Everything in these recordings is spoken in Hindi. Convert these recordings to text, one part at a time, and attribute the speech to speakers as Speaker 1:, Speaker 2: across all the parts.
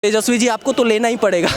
Speaker 1: तेजस्वी जी आपको तो लेना ही पड़ेगा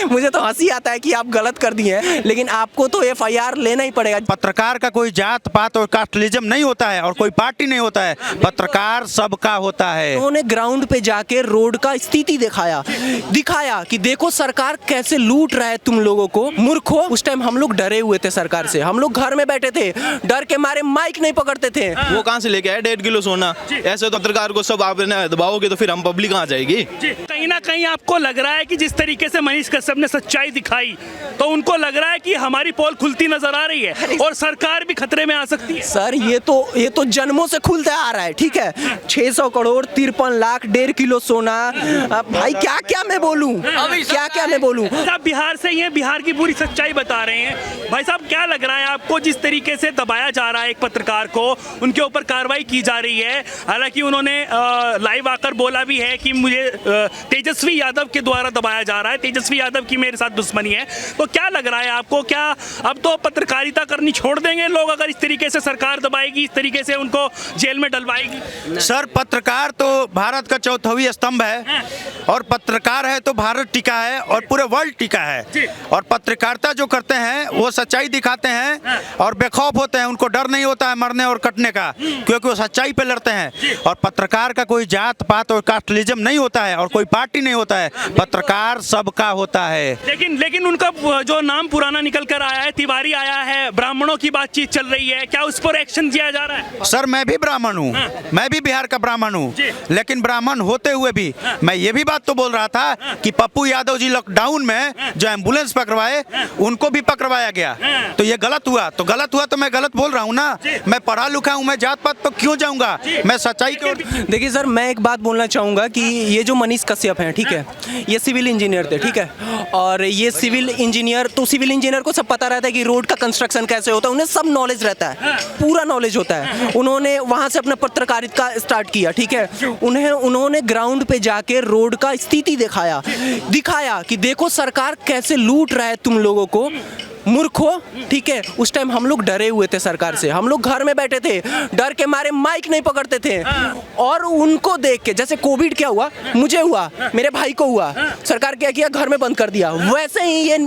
Speaker 1: मुझे तो हंसी आता है कि आप गलत कर दिए हैं, लेकिन आपको तो एफआईआर लेना ही पड़ेगा।
Speaker 2: पत्रकार का कोई जात पात और कास्टलिज्म नहीं होता है और कोई पार्टी नहीं होता है, पत्रकार सबका होता है।
Speaker 1: उन्होंने ग्राउंड पे जाके रोड का स्थिति दिखाया कि देखो सरकार कैसे लूट रहा है तुम लोगों को, मूर्खो। उस टाइम हम लोग डरे हुए थे सरकार से, हम लोग घर में बैठे थे, डर के मारे माइक नहीं पकड़ते थे।
Speaker 3: वो कहाँ से लेके आए 1.5 किलो सोना? ऐसे तो पत्रकार को सब आप दबाओगे तो फिर हम पब्लिक कहाँ जाएगी?
Speaker 4: कहीं ना कहीं आपको लग रहा है कि जिस तरीके से मनीष कश्यप ने सच्चाई दिखाई तो उनको लग रहा है कि हमारी पोल खुलती नजर आ रही है और सरकार भी खतरे में आ सकती है।
Speaker 1: सर ये तो जन्मों से खुलता आ रहा है, ठीक है। 600 करोड़ 53 लाख 1.5 किलो सोना, भाई क्या क्या मैं बोलूं, क्या मैं बोलूं।
Speaker 4: आप बिहार से ही हैं, बिहार की पूरी सच्चाई बता रहे हैं। भाई साहब क्या लग रहा है आपको जिस तरीके से दबाया जा रहा है एक पत्रकार को, उनके ऊपर कार्रवाई की जा रही है? हालांकि उन्होंने लाइव आकर बोला भी है कि मुझे तेजस्वी यादव के द्वारा दबाया जा रहा है, तेजस्वी यादव की मेरे साथ दुश्मनी है। तो क्या लग रहा है आपको, क्या अब तो पत्रकारिता करनी छोड़ देंगे लोग अगर इस तरीके से सरकार दबाएगी, इस तरीके से उनको जेल में डलवाएगी?
Speaker 2: सर पत्रकार तो भारत का चौथावी स्तंभ है और पत्रकार है तो भारत टिका है और पूरे वर्ल्ड टिका है। और पत्रकारिता जो करते हैं वो सच्चाई दिखाते हैं और बेखौफ होते हैं, उनको डर नहीं होता है मरने और कटने का, क्योंकि वो सच्चाई पे लड़ते हैं। और पत्रकार का कोई जात पात और कास्टलिज्म नहीं होता है और कोई पार्टी नहीं होता है, पत्रकार सबका होता है।
Speaker 4: लेकिन उनका जो नाम पुराना निकल कर आया है, तिवारी आया है, ब्राह्मणों की बातचीत चल रही है, क्या उस पर एक्शन किया जा रहा है?
Speaker 2: सर मैं भी ब्राह्मण हूँ, मैं भी बिहार का ब्राह्मण हूँ, लेकिन ब्राह्मण होते हुए भी मैं ये भी बात तो बोल रहा था कि पप्पू यादव जी लॉकडाउन में जो एम्बुलेंस पकड़वाए उनको भी पकड़वाया गया, तो ये गलत हुआ तो मैं गलत बोल रहा हूँ ना। मैं पढ़ा लिखा हूँ, मैं जात पात पर क्यों जाऊँगा, मैं सच्चाई की ओर।
Speaker 1: देखिए सर मैं एक बात बोलना चाहूँगा कि ये जो मनीष कश्यप हैं, ठीक है, ये सिविल इंजीनियर थे, ठीक है। और ये सिविल इंजीनियर को सब पता रहता है कि रोड का कंस्ट्रक्शन कैसे होता है, उन्हें सब नॉलेज रहता है, पूरा नॉलेज होता है। उन्होंने वहाँ से अपना पत्रकारिता स्टार्ट किया, ठीक है। उन्होंने ग्राउंड पे जाके रोड का स्थिति दिखाया कि देखो सरकार कैसे लूट रहा है तुम लोगों को, मूर्खो, ठीक है। उस टाइम हम लोग डरे हुए थे सरकार से, हम लोग घर में बैठे थे, डर के मारे माइक नहीं पकड़ते थे। और उनको देख के, जैसे कोविड क्या हुआ, मुझे हुआ, मेरे भाई को हुआ, सरकार क्या किया, घर में बंद कर दिया। वैसे ही ये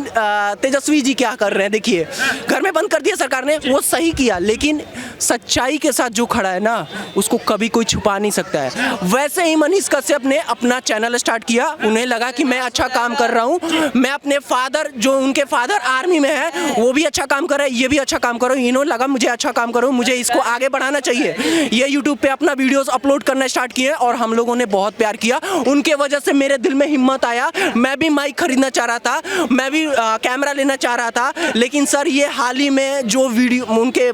Speaker 1: तेजस्वी जी क्या कर रहे हैं, देखिए घर में बंद कर दिया सरकार ने, वो सही किया, लेकिन सच्चाई के साथ जो खड़ा है ना उसको कभी कोई छुपा नहीं सकता है। वैसे ही मनीष कश्यप ने अपना चैनल स्टार्ट किया, उन्हें लगा कि मैं अच्छा काम कर रहा हूँ, मैं अपने फादर, जो उनके फादर आर्मी में है, वो भी अच्छा काम कर रहा है, ये भी अच्छा काम करो, इन्होंने लगा मुझे अच्छा काम करो, मुझे इसको आगे बढ़ाना चाहिए। ये YouTube पे अपना वीडियोस अपलोड करना स्टार्ट किए और हम लोगों ने बहुत प्यार किया। उनके वजह से मेरे दिल में हिम्मत आया, मैं भी माइक खरीदना चाह रहा था, मैं भी कैमरा लेना चाह रहा था। लेकिन सर ये हाल ही में जो वीडियो उनके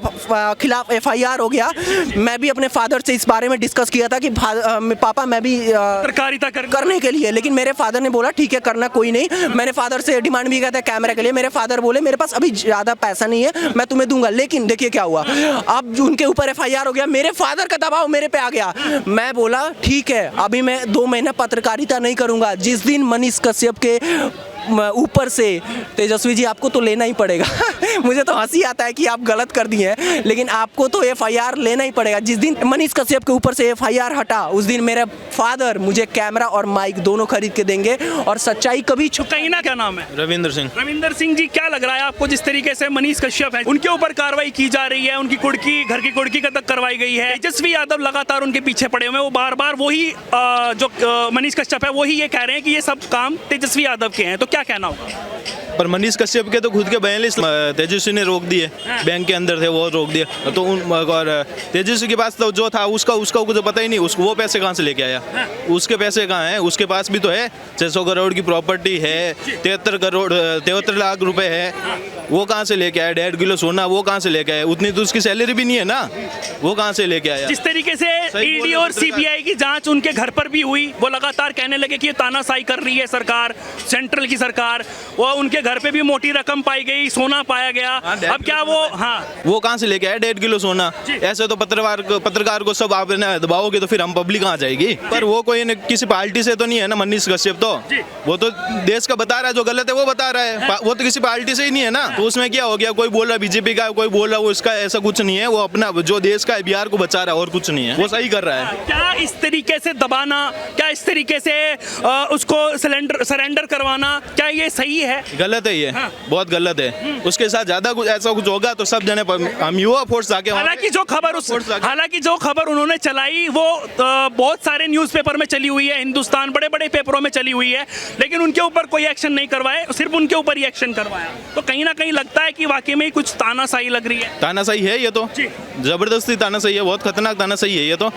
Speaker 1: खिलाफ FIR हो गया, मैं भी अपने फादर से इस बारे में डिस्कस किया था कि पापा मैं भी
Speaker 4: पत्रकारिता
Speaker 1: करने के लिए, लेकिन मेरे फादर ने बोला ठीक है करना, कोई नहीं। मैंने फादर से डिमांड भी किया था कैमरा के लिए, मेरे फादर बोले मेरे पास अभी ज्यादा पैसा नहीं है, मैं तुम्हें दूंगा। लेकिन देखिए क्या हुआ, अब उनके ऊपर FIR हो गया, मेरे फादर का दबाव मेरे पे आ गया। मैं बोला ठीक है अभी मैं 2 महीना पत्रकारिता नहीं करूंगा। जिस दिन मनीष कश्यप के ऊपर से तेजस्वी जी आपको तो लेना ही पड़ेगा मुझे तो हंसी आता है कि आप गलत कर दिए हैं, लेकिन आपको तो FIR लेना ही पड़ेगा। जिस दिन मनीष कश्यप के ऊपर से FIR हटा, उस दिन मेरे फादर मुझे कैमरा और माइक दोनों खरीद के देंगे और सच्चाई कभी
Speaker 4: छुपाई ना। क्या नाम है?
Speaker 3: रविंदर
Speaker 4: सिंह जी, क्या लग रहा है आपको जिस तरीके से मनीष कश्यप है उनके ऊपर कार्रवाई की जा रही है, उनकी कुर्की, घर की कुर्की का तक करवाई गई है, तेजस्वी यादव लगातार उनके पीछे पड़े हुए हैं, वो बार बार वही जो मनीष कश्यप है वही ये कह रहे हैं कि ये सब काम तेजस्वी यादव के हैं, तो क्या कहना होगा?
Speaker 3: पर मनीष कश्यप के तो खुद के 42 तेजस्वी ने रोक दिए, बैंक के अंदर थे वो रोक दिया, तो और तेजस्वी के पास तो जो था उसका कुछ पता ही नहीं, उसको वो पैसे कहाँ से लेके आया, उसके पैसे कहाँ हैं? उसके पास भी तो है 600 करोड़ की प्रॉपर्टी है, 73 लाख रुपए है, वो कहाँ से लेके आया? 1.5 किलो सोना वो कहाँ से लेके आया? उतनी तो उसकी सैलरी भी नहीं है ना, वो कहाँ से लेके आया?
Speaker 4: जिस तरीके से ईडी और CBI की जांच उनके घर पर भी हुई, वो लगातार कहने लगे कि ये तानाशाही कर रही है सरकार, सेंट्रल की सरकार, वो उनके घर पे भी मोटी रकम पाई गई, सोना पाया गया।
Speaker 3: हाँ,
Speaker 4: अब क्या वो, हाँ
Speaker 3: वो कहाँ से लेके आए 1.5 किलो सोना? ऐसे तो पत्रकार को सब आप दबाओगे तो फिर हम पब्लिक कहाँ जाएगी? पर वो कोई किसी पार्टी से तो नहीं है ना मनीष कश्यप, तो वो तो देश का बता रहा है, जो गलत है वो बता रहा है, वो तो किसी पार्टी से ही नहीं है ना। तो उसमें क्या हो गया, कोई बोल रहा बीजेपी का, कोई बोल रहा वो इसका, ऐसा कुछ नहीं है। वो अपना जो देश का है, बिहार को बचा रहा है और कुछ नहीं है, वो सही कर रहा है।
Speaker 4: क्या इस तरीके से दबाना, क्या इस तरीके से उसको सरेंडर करवाना, क्या ये सही है?
Speaker 3: गलत है ये, बहुत गलत है। उसके साथ ज्यादा कुछ ऐसा कुछ होगा तो सब जने हम युवा फोर्स आके,
Speaker 4: हालांकि जो खबर उन्होंने चलाई वो बहुत सारे न्यूज़पेपर में चली हुई है, हिंदुस्तान बड़े बड़े पेपरों में चली हुई है, लेकिन उनके ऊपर कोई एक्शन नहीं करवाए, सिर्फ उनके ऊपर ही एक्शन करवाया। तो कहीं ना कहीं लगता है कि वाकई में ही कुछ तानाशाही लग रही है।
Speaker 3: तानाशाही है ये तो, जबरदस्ती तानाशाही है, बहुत खतरनाक तानाशाही है ये तो।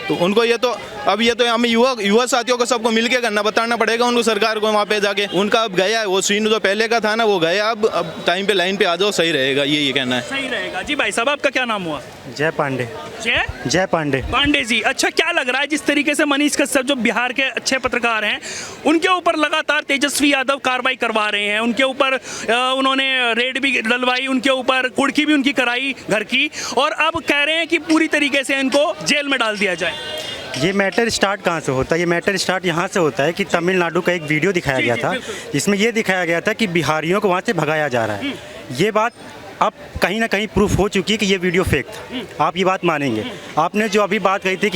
Speaker 3: तो उनको ये तो अब ये तो हमें युवा साथियों को सबको मिलके करना, बताना पड़ेगा उनको, सरकार को वहाँ पे जाके। उनका अब गया है वो सीन जो पहले का था ना, वो गया। अब टाइम पे लाइन पे आ जाओ, सही रहेगा, ये कहना है।
Speaker 4: सही रहेगा। जी भाई साहब, आपका क्या नाम हुआ?
Speaker 5: जय पांडे।
Speaker 4: जय पांडे जी। अच्छा, क्या लग रहा है जिस तरीके से मनीष कश्यप जो बिहार के अच्छे पत्रकार हैं, उनके ऊपर लगातार तेजस्वी यादव कार्रवाई करवा रहे हैं, उनके ऊपर उन्होंने रेड भी डलवाई, उनके ऊपर कुर्की भी उनकी कराई घर की, और अब कह रहे हैं कि पूरी तरीके से इनको जेल में डाल दिया जाए।
Speaker 5: ये मैटर स्टार्ट कहाँ से होता है? ये मैटर स्टार्ट यहाँ से होता है कि तमिलनाडु का एक वीडियो दिखाया गया था, जिसमें ये दिखाया गया था कि बिहारियों को वहाँ से भगाया जा रहा है। ये बात अब कहीं ना कहीं प्रूफ हो चुकी है कि ये वीडियो फेक था। आप ये बात मानेंगे? आपने जो अभी बात कही थी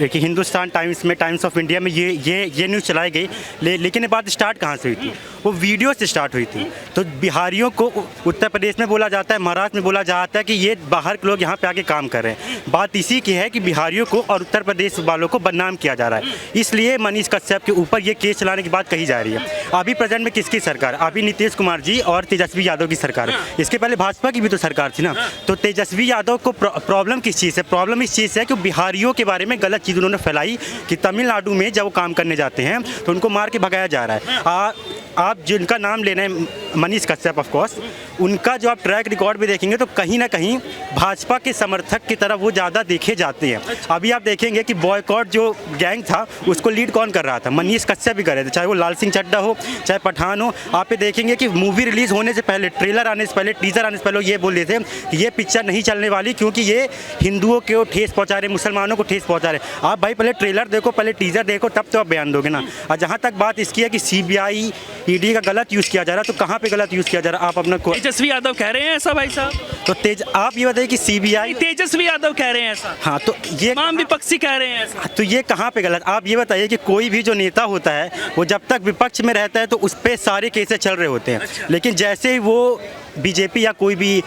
Speaker 5: कि हिंदुस्तान टाइम्स में, टाइम्स ऑफ इंडिया में ये न्यूज़ चलाई गई, लेकिन ये बात स्टार्ट कहाँ से हुई थी? वो वीडियो से स्टार्ट हुई थी। तो बिहारियों को उत्तर प्रदेश में बोला जाता है, महाराष्ट्र में बोला जाता है कि ये बाहर के लोग यहाँ पे आके काम कर रहे हैं। बात इसी की है कि बिहारियों को और उत्तर प्रदेश वालों को बदनाम किया जा रहा है, इसलिए मनीष कश्यप के ऊपर ये केस चलाने की बात कही जा रही है। अभी प्रेजेंट में किसकी सरकार? अभी नीतीश कुमार जी और तेजस्वी यादव की सरकार। इसके पहले भाजपा की भी तो सरकार थी ना। तो तेजस्वी यादव को प्रॉब्लम किस चीज़ है? प्रॉब्लम इस चीज़ से है कि बिहारियों के बारे में गलत चीज़ उन्होंने फैलाई कि तमिलनाडु में जब वो काम करने जाते हैं तो उनको मार के भगाया जा रहा है। आप जिनका नाम ले रहे हैं मनीष कश्यप, ऑफ कोर्स उनका जो आप ट्रैक रिकॉर्ड भी देखेंगे तो कहीं ना कहीं भाजपा के समर्थक की तरफ वो ज़्यादा देखे जाते हैं। अभी आप देखेंगे कि बॉयकॉट जो गैंग था उसको लीड कौन कर रहा था? मनीष कश्यप भी कर रहे थे, चाहे वो लाल सिंह चड्ढा हो, चाहे पठान हो। आप ये देखेंगे कि मूवी रिलीज़ होने से पहले, ट्रेलर आने से पहले, टीजर आने से पहले ये बोल रहे थे कि ये पिक्चर नहीं चलने वाली क्योंकि ये हिंदुओं को ठेस पहुँचा रहे, मुसलमानों को ठेस पहुँचा रहे। आप भाई पहले ट्रेलर देखो, पहले टीजर देखो, तब तो आप बयान दोगे ना। और जहाँ तक बात इसकी है कि CBI ED का गलत यूज़ किया जा रहा है, तो कहाँ पे गलत यूज़ किया जा रहा है? आप अपना
Speaker 4: तेजस्वी यादव कह रहे हैं ऐसा भाई साहब?
Speaker 5: तो आप ये बताइए कि CBI,
Speaker 4: तेजस्वी यादव कह रहे हैं ऐसा?
Speaker 5: हाँ, तो ये
Speaker 4: तमाम विपक्षी कह रहे हैं ऐसा।
Speaker 5: तो ये कहाँ पे गलत? आप ये बताइए कि कोई भी जो नेता होता है वो जब तक विपक्ष में रहता है तो उस पर सारे केसेस चल रहे होते हैं, लेकिन जैसे ही वो बीजेपी या कोई भी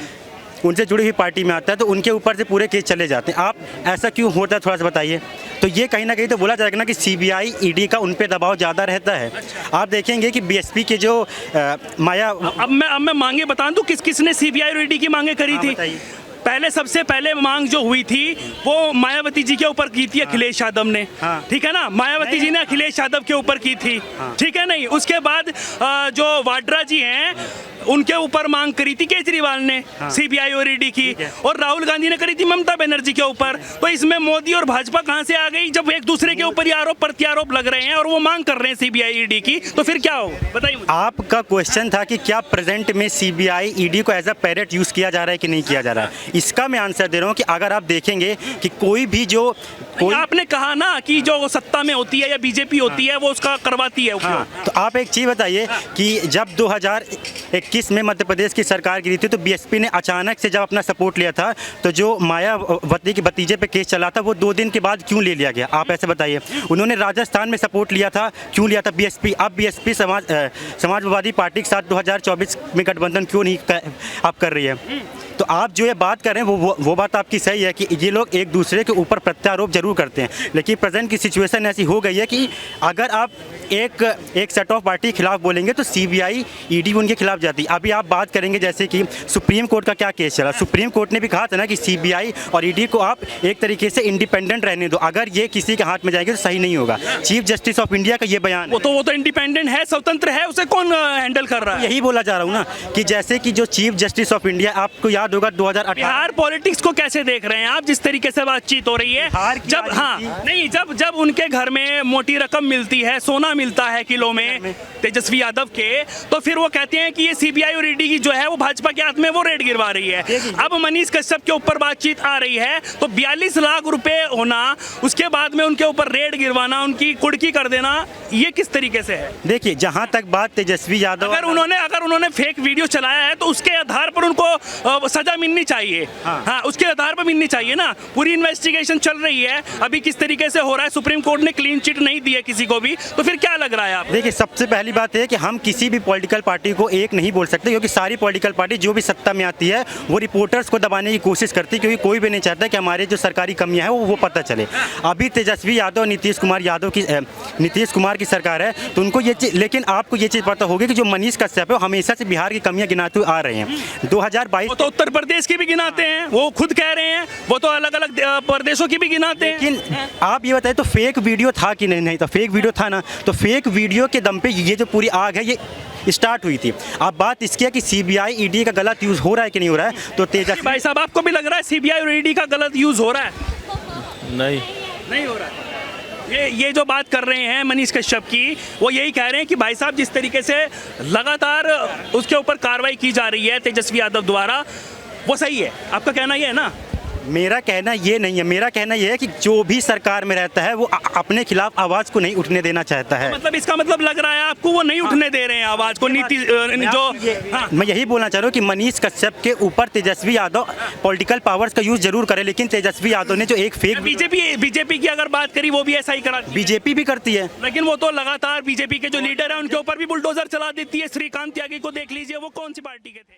Speaker 5: उनसे जुड़ी हुई पार्टी में आता है तो उनके ऊपर से पूरे केस चले जाते हैं। आप ऐसा क्यों होता है थोड़ा सा बताइए। तो ये कहीं ना कहीं तो बोला जाएगा ना कि CBI ED का उन पे दबाव ज़्यादा रहता है। आप देखेंगे कि BSP के जो माया,
Speaker 4: अब मैं मांगे बता दूं किसने CBI और ED की मांगे करी थी। पहले सबसे पहले मांग जो हुई थी वो मायावती जी के ऊपर की थी अखिलेश यादव ने, ठीक है ना। मायावती जी ने अखिलेश यादव के ऊपर की थी, ठीक है नहीं। उसके बाद जो वाड्रा जी हैं उनके ऊपर मांग करी थी केजरीवाल ने, CBI और ED की, और राहुल गांधी ने करी थी ममता बनर्जी के ऊपर। तो इसमें मोदी और भाजपा कहाँ से आ गई जब एक दूसरे के ऊपर आरोप प्रत्यारोप लग रहे हैं और वो मांग कर रहे हैं CBI ED की? तो फिर क्या हो बताइए मुझे।
Speaker 5: आपका क्वेश्चन था कि क्या प्रेजेंट में CBI ED को एज अ पैरेट यूज़ किया जा रहा है कि नहीं किया जा रहा है? इसका मैं आंसर दे रहा हूँ कि अगर आप देखेंगे कि कोई भी जो
Speaker 4: आपने कहा ना कि जो सत्ता में होती है या बीजेपी होती है वो उसका करवाती है उपयोग।
Speaker 5: तो आप एक चीज़ बताइए कि जब 2021 में मध्य प्रदेश की सरकार गिरी थी तो BSP ने अचानक से जब अपना सपोर्ट लिया था तो जो मायावती के भतीजे पे केस चला था वो 2 दिन के बाद क्यों ले लिया गया? आप ऐसे बताइए। उन्होंने राजस्थान में सपोर्ट लिया था, क्यों लिया था BSP? अब BSP समाजवादी पार्टी के साथ 2024 में गठबंधन क्यों नहीं आप कर रही है? तो आप जो ये बात कर रहे हैं वो बात आपकी सही है कि ये लोग एक दूसरे के ऊपर प्रत्यारोप जरूर करते हैं, लेकिन प्रेजेंट की सिचुएशन ऐसी हो गई है कि अगर आप एक सेट ऑफ पार्टी के खिलाफ बोलेंगे तो CBI ED उनके खिलाफ जाती है। अभी आप बात करेंगे जैसे कि सुप्रीम कोर्ट का क्या केस चला, सुप्रीम कोर्ट ने भी कहा था ना कि CBI और ED को आप एक तरीके से इंडिपेंडेंट रहने दो, अगर ये किसी के हाथ में जाएंगे तो सही नहीं होगा। चीफ जस्टिस ऑफ इंडिया का ये बयान,
Speaker 4: वो तो इंडिपेंडेंट है, स्वतंत्र है, उसे कौन हैंडल कर रहा है?
Speaker 5: यही बोला जा रहा हूँ ना कि जैसे कि जो चीफ जस्टिस ऑफ इंडिया, आपको याद याद होगा 2018
Speaker 4: बिहार पॉलिटिक्स को कैसे देख रहे हैं आप, जिस तरीके से बातचीत हो रही है?
Speaker 5: बिहार की
Speaker 4: जब हाँ
Speaker 5: राजनीति-
Speaker 4: नहीं, जब उनके घर में मोटी रकम मिलती है, सोना मिलता है किलो में तेजस्वी यादव के, तो फिर वो कहते हैं कि ये सीबीआई और ईडी की जो है वो भाजपा के हाथ में वो रेड गिरवा रही है। अब मनीष कश्यप के ऊपर बातचीत आ रही है, तो 42 लाख रुपए होना, उसके बाद में उनके ऊपर रेड गिरवाना, उनकी कुड़की कर देना, ये किस तरीके से है?
Speaker 5: देखिए, जहाँ तक बात तेजस्वी यादव,
Speaker 4: अगर उन्होंने फेक वीडियो चलाया है तो उसके आधार पर उनको सजा मिलनी चाहिए। हाँ, उसके आधार पर मिलनी चाहिए ना। पूरी इन्वेस्टिगेशन चल रही है, अभी किस तरीके से हो रहा है, सुप्रीम कोर्ट ने क्लीन चिट नहीं दी है किसी को भी, तो फिर क्या लग रहा है आप?
Speaker 5: देखिए, सबसे पहली बात है कि हम किसी भी पॉलिटिकल पार्टी को एक नहीं बोल सकते, क्योंकि सारी पॉलिटिकल पार्टी जो भी सत्ता में आती है वो रिपोर्टर्स को दबाने की कोशिश करती है, क्योंकि कोई भी नहीं चाहता कि हमारे जो सरकारी कमियां हैं वो पता चले। अभी तेजस्वी यादव, नीतीश कुमार की सरकार है, तो उनको ये चीज, लेकिन आपको ये चीज़ पता होगी कि जो मनीष कश्यप है वो हमेशा से बिहार की कमियां गिनाते हुए आ रहे हैं। 2022
Speaker 4: वो तो उत्तर प्रदेश की भी गिनाते हैं, वो खुद कह रहे हैं, वो तो अलग अलग प्रदेशों की भी गिनाते हैं।
Speaker 5: लेकिन आप ये बताएं, तो फेक वीडियो था कि नहीं था? फेक वीडियो था ना, तो फेक वीडियो के दम पे ये जो पूरी आग है ये स्टार्ट हुई थी। अब बात इसकी है कि सीबीआई ईडी का गलत यूज हो रहा है कि नहीं हो रहा है, तो तेजस्वी
Speaker 4: भाई साहब, आपको भी लग रहा है सीबीआई और ईडी का गलत यूज हो रहा है? नहीं हो रहा है। ये जो बात कर रहे हैं मनीष कश्यप की, वो यही कह रहे हैं कि भाई साहब, जिस तरीके से लगातार उसके ऊपर कार्रवाई की जा रही है तेजस्वी यादव द्वारा, वो सही है। आपका कहना ये है ना?
Speaker 5: मेरा कहना ये नहीं है, मेरा कहना ये है कि जो भी सरकार में रहता है वो अपने खिलाफ आवाज को नहीं उठने देना चाहता है।
Speaker 4: मतलब इसका मतलब लग रहा है आपको वो नहीं उठने दे रहे हैं आवाज को, नीति जो हाँ।
Speaker 5: मैं यही बोलना चाह रहा हूँ कि मनीष कश्यप के ऊपर तेजस्वी यादव पॉलिटिकल पावर्स का यूज जरूर करे, लेकिन तेजस्वी यादव ने जो एक फेक
Speaker 4: बीजेपी की अगर बात करी, वो भी ऐसा ही करा,
Speaker 5: बीजेपी भी करती है,
Speaker 4: लेकिन वो तो लगातार बीजेपी के जो लीडर है उनके ऊपर भी बुलडोजर चला देती है। श्रीकांत त्यागी को देख लीजिए, वो कौन सी पार्टी के थे?